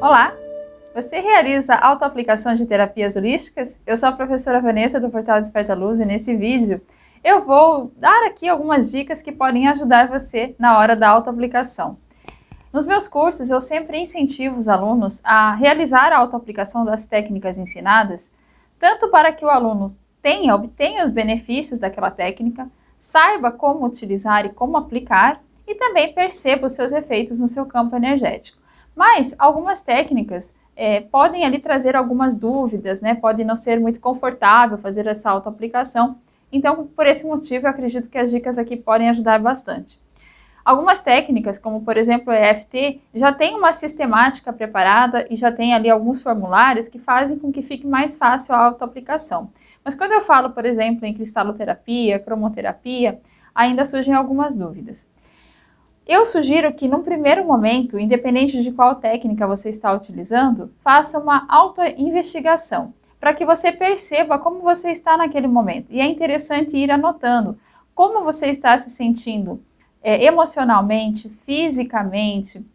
Olá! Você realiza autoaplicações de terapias holísticas? Eu sou a professora Vanessa do Portal Desperta Luz e nesse vídeo eu vou dar aqui algumas dicas que podem ajudar você na hora da autoaplicação. Nos meus cursos eu sempre incentivo os alunos a realizar a autoaplicação das técnicas ensinadas, tanto para que o aluno obtenha os benefícios daquela técnica, saiba como utilizar e como aplicar e também perceba os seus efeitos no seu campo energético. Mas algumas técnicas podem ali trazer algumas dúvidas, né? Pode não ser muito confortável fazer essa autoaplicação. Então, por esse motivo, eu acredito que as dicas aqui podem ajudar bastante. Algumas técnicas, como por exemplo o EFT, já tem uma sistemática preparada e já tem ali alguns formulários que fazem com que fique mais fácil a autoaplicação. Mas quando eu falo, por exemplo, em cristaloterapia, cromoterapia, ainda surgem algumas dúvidas. Eu sugiro que, num primeiro momento, independente de qual técnica você está utilizando, faça uma autoinvestigação, para que você perceba como você está naquele momento. E é interessante ir anotando como você está se sentindo emocionalmente, fisicamente,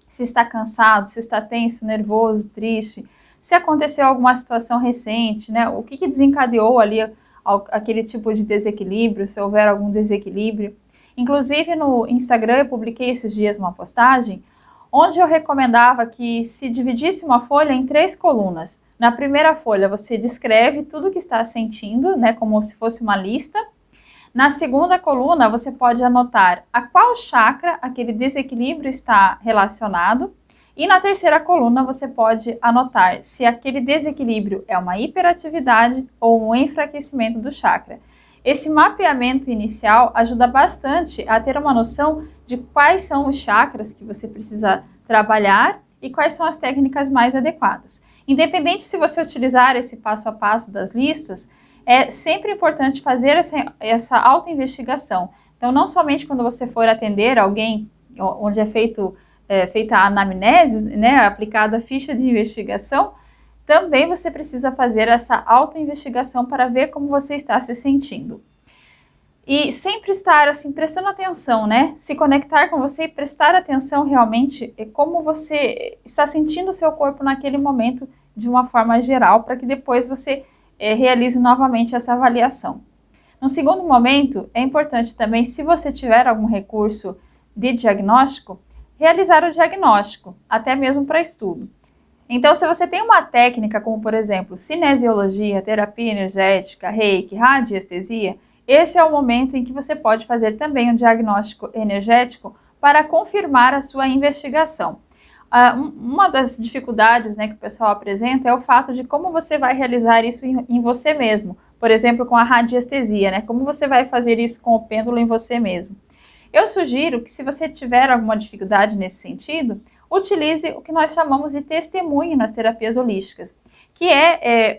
se está cansado, se está tenso, nervoso, triste, se aconteceu alguma situação recente, né? O que desencadeou ali aquele tipo de desequilíbrio, se houver algum desequilíbrio. Inclusive no Instagram eu publiquei esses dias uma postagem onde eu recomendava que se dividisse uma folha em 3 colunas. Na primeira folha você descreve tudo o que está sentindo, né, como se fosse uma lista. Na segunda coluna você pode anotar a qual chakra aquele desequilíbrio está relacionado. E na terceira coluna você pode anotar se aquele desequilíbrio é uma hiperatividade ou um enfraquecimento do chakra. Esse mapeamento inicial ajuda bastante a ter uma noção de quais são os chakras que você precisa trabalhar e quais são as técnicas mais adequadas. Independente se você utilizar esse passo a passo das listas, é sempre importante fazer essa autoinvestigação. Então, não somente quando você for atender alguém, onde é feita a anamnese, né, aplicada a ficha de investigação, também você precisa fazer essa autoinvestigação para ver como você está se sentindo. E sempre estar assim, prestando atenção, né? Se conectar com você e prestar atenção realmente como você está sentindo o seu corpo naquele momento de uma forma geral, para que depois você realize novamente essa avaliação. No segundo momento, é importante também, se você tiver algum recurso de diagnóstico, realizar o diagnóstico, até mesmo para estudo. Então, se você tem uma técnica como, por exemplo, cinesiologia, terapia energética, reiki, radiestesia, esse é o momento em que você pode fazer também um diagnóstico energético para confirmar a sua investigação. Uma das dificuldades, né, que o pessoal apresenta é o fato de como você vai realizar isso em você mesmo. Por exemplo, com a radiestesia, né? Como você vai fazer isso com o pêndulo em você mesmo. Eu sugiro que, se você tiver alguma dificuldade nesse sentido, utilize o que nós chamamos de testemunho nas terapias holísticas, que é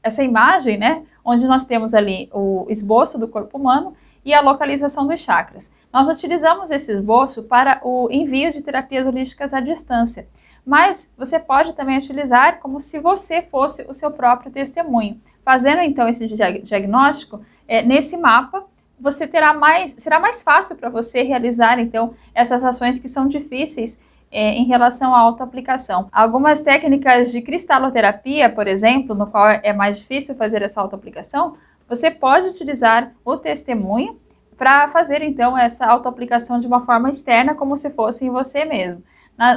essa imagem, né, onde nós temos ali o esboço do corpo humano e a localização dos chakras. Nós utilizamos esse esboço para o envio de terapias holísticas à distância, mas você pode também utilizar como se você fosse o seu próprio testemunho. Fazendo então esse diagnóstico, nesse mapa, será mais fácil para você realizar então essas ações que são difíceis em relação à autoaplicação. Algumas técnicas de cristaloterapia, por exemplo, no qual é mais difícil fazer essa autoaplicação, você pode utilizar o testemunho para fazer então essa autoaplicação de uma forma externa, como se fosse em você mesmo.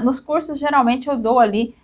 Nos cursos, geralmente, eu dou ali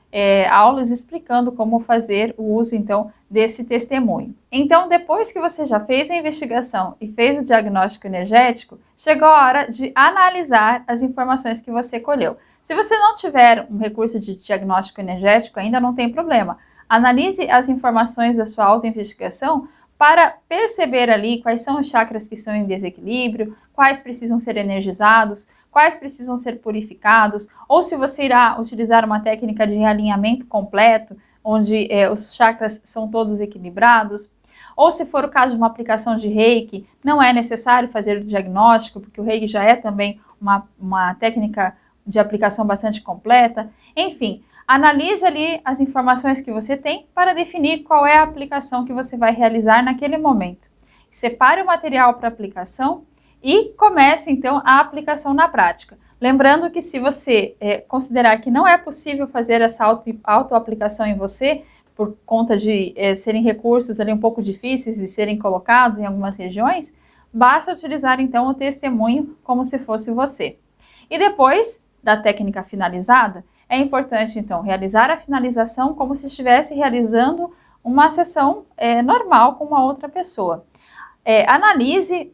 aulas explicando como fazer o uso então desse testemunho. Então, depois que você já fez a investigação e fez o diagnóstico energético, chegou a hora de analisar as informações que você colheu. Se você não tiver um recurso de diagnóstico energético, ainda não tem problema. Analise as informações da sua autoinvestigação para perceber ali quais são os chakras que estão em desequilíbrio, quais precisam ser energizados, quais precisam ser purificados, ou se você irá utilizar uma técnica de realinhamento completo, onde os chakras são todos equilibrados, ou se for o caso de uma aplicação de reiki, não é necessário fazer o diagnóstico, porque o reiki já é também uma técnica de aplicação bastante completa. Enfim, analise ali as informações que você tem para definir qual é a aplicação que você vai realizar naquele momento. Separe o material para aplicação e comece então a aplicação na prática. Lembrando que se você considerar que não é possível fazer essa autoaplicação em você, por conta de serem recursos ali um pouco difíceis de serem colocados em algumas regiões, basta utilizar então o testemunho como se fosse você. E depois da técnica finalizada, é importante então realizar a finalização como se estivesse realizando uma sessão normal com uma outra pessoa. Analise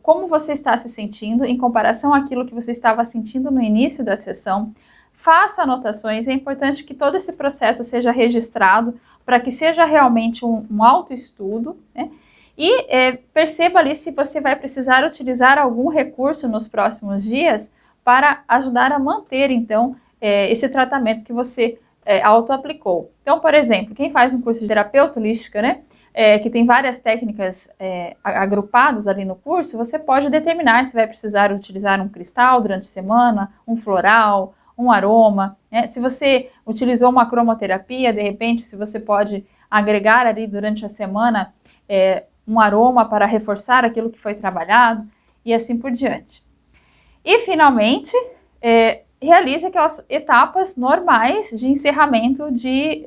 como você está se sentindo em comparação àquilo que você estava sentindo no início da sessão. Faça anotações, é importante que todo esse processo seja registrado para que seja realmente um autoestudo, né? E perceba ali se você vai precisar utilizar algum recurso nos próximos dias para ajudar a manter, então, esse tratamento que você auto-aplicou. Então, por exemplo, quem faz um curso de terapeuta holística, né, que tem várias técnicas agrupadas ali no curso, você pode determinar se vai precisar utilizar um cristal durante a semana, um floral, um aroma, né? Se você utilizou uma cromoterapia, de repente, se você pode agregar ali durante a semana um aroma para reforçar aquilo que foi trabalhado e assim por diante. E, finalmente, realize aquelas etapas normais de encerramento de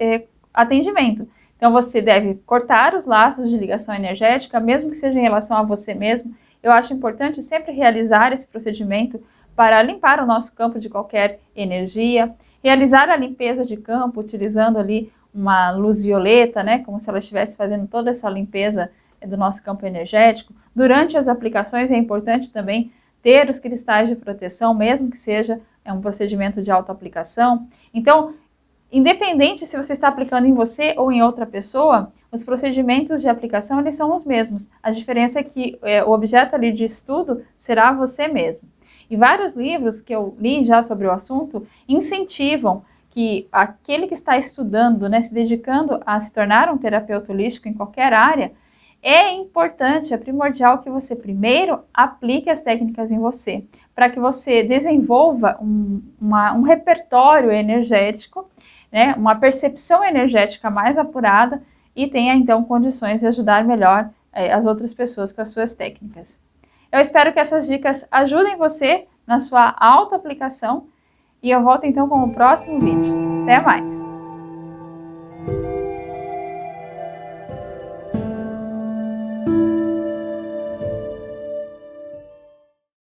atendimento. Então, você deve cortar os laços de ligação energética, mesmo que seja em relação a você mesmo. Eu acho importante sempre realizar esse procedimento para limpar o nosso campo de qualquer energia, realizar a limpeza de campo utilizando ali uma luz violeta, né, como se ela estivesse fazendo toda essa limpeza do nosso campo energético. Durante as aplicações é importante também ter os cristais de proteção, mesmo que seja um procedimento de autoaplicação. Então, independente se você está aplicando em você ou em outra pessoa, os procedimentos de aplicação eles são os mesmos. A diferença é que o objeto ali de estudo será você mesmo. E vários livros que eu li já sobre o assunto incentivam que aquele que está estudando, né, se dedicando a se tornar um terapeuta holístico em qualquer área, é importante, é primordial que você primeiro aplique as técnicas em você, para que você desenvolva um repertório energético, né, uma percepção energética mais apurada e tenha então condições de ajudar melhor as outras pessoas com as suas técnicas. Eu espero que essas dicas ajudem você na sua autoaplicação e eu volto então com o próximo vídeo. Até mais!